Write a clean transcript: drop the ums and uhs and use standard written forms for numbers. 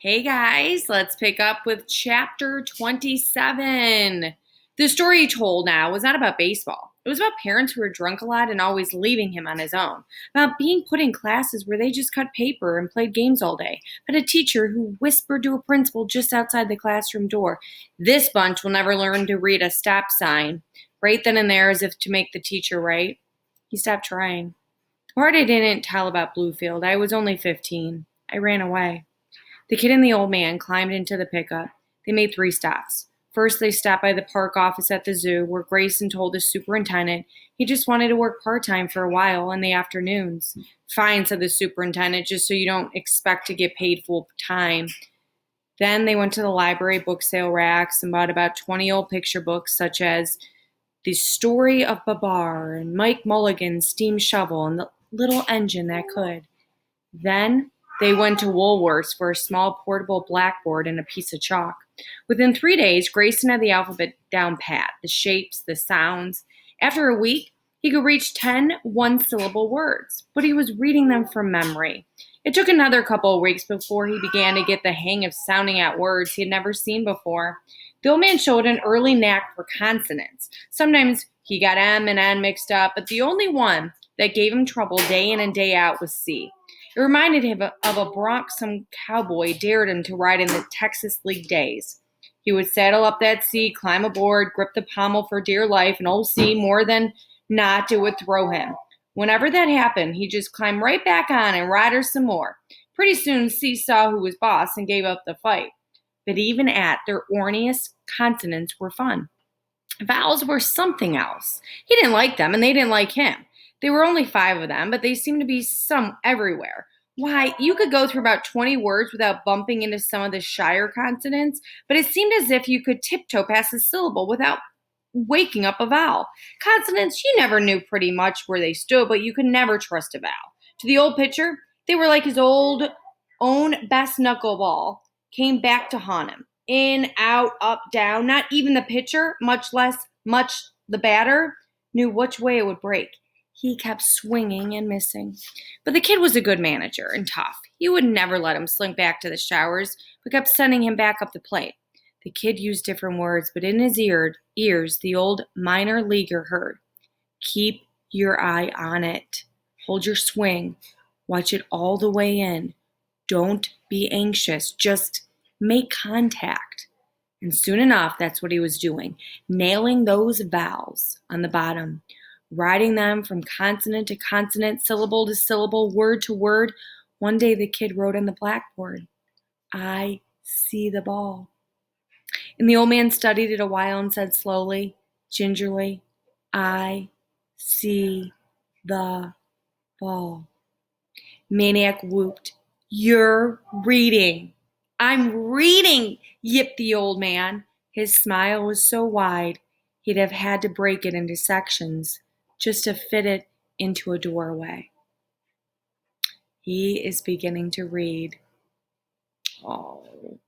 Hey guys, let's pick up with chapter 27. The story he told now was not about baseball. It was about parents who were drunk a lot and always leaving him on his own. About being put in classes where they just cut paper and played games all day. About a teacher who whispered to a principal just outside the classroom door. This bunch will never learn to read a stop sign. Right then and there, as if to make the teacher right. He stopped trying. The part I didn't tell about Bluefield, I was only 15. I ran away. The kid and the old man climbed into the pickup. They made 3 stops. First, they stopped by the park office at the zoo, where Grayson told the superintendent he just wanted to work part-time for a while in the afternoons. Fine, said the superintendent, just so you don't expect to get paid full time. Then they went to the library book sale racks and bought about 20 old picture books, such as The Story of Babar and Mike Mulligan's Steam Shovel and the Little Engine That Could. Then they went to Woolworth's for a small portable blackboard and a piece of chalk. Within 3 days, Grayson had the alphabet down pat, the shapes, the sounds. After a week, he could reach 10 one-syllable words, but he was reading them from memory. It took another couple of weeks before he began to get the hang of sounding out words he had never seen before. The old man showed an early knack for consonants. Sometimes he got M and N mixed up, but the only one that gave him trouble day in and day out was C. It reminded him of a bronc some cowboy dared him to ride in the Texas League days. He would saddle up that C, climb aboard, grip the pommel for dear life, and old C, more than not, it would throw him. Whenever that happened, he'd just climb right back on and ride her some more. Pretty soon, C saw who was boss and gave up the fight. But even at their orniest, consonants were fun. Vowels were something else. He didn't like them, and they didn't like him. There were only 5 of them, but they seemed to be some everywhere. Why, you could go through about 20 words without bumping into some of the shyer consonants, but it seemed as if you could tiptoe past a syllable without waking up a vowel. Consonants, you never knew pretty much where they stood, but you could never trust a vowel. To the old pitcher, they were like his own best knuckleball came back to haunt him. In, out, up, down, not even the pitcher, much the batter, knew which way it would break. He kept swinging and missing. But the kid was a good manager and tough. He would never let him slink back to the showers, but kept sending him back up the plate. The kid used different words, but in his ears, the old minor leaguer heard. Keep your eye on it. Hold your swing. Watch it all the way in. Don't be anxious. Just make contact. And soon enough, that's what he was doing, nailing those vowels on the bottom, riding them from consonant to consonant, syllable to syllable, word to word. One day the kid wrote on the blackboard, I see the ball. And the old man studied it a while and said slowly, gingerly, I see the ball. Maniac whooped, You're reading. I'm reading, yipped the old man. His smile was so wide, he'd have had to break it into sections just to fit it into a doorway. He is beginning to read. Oh.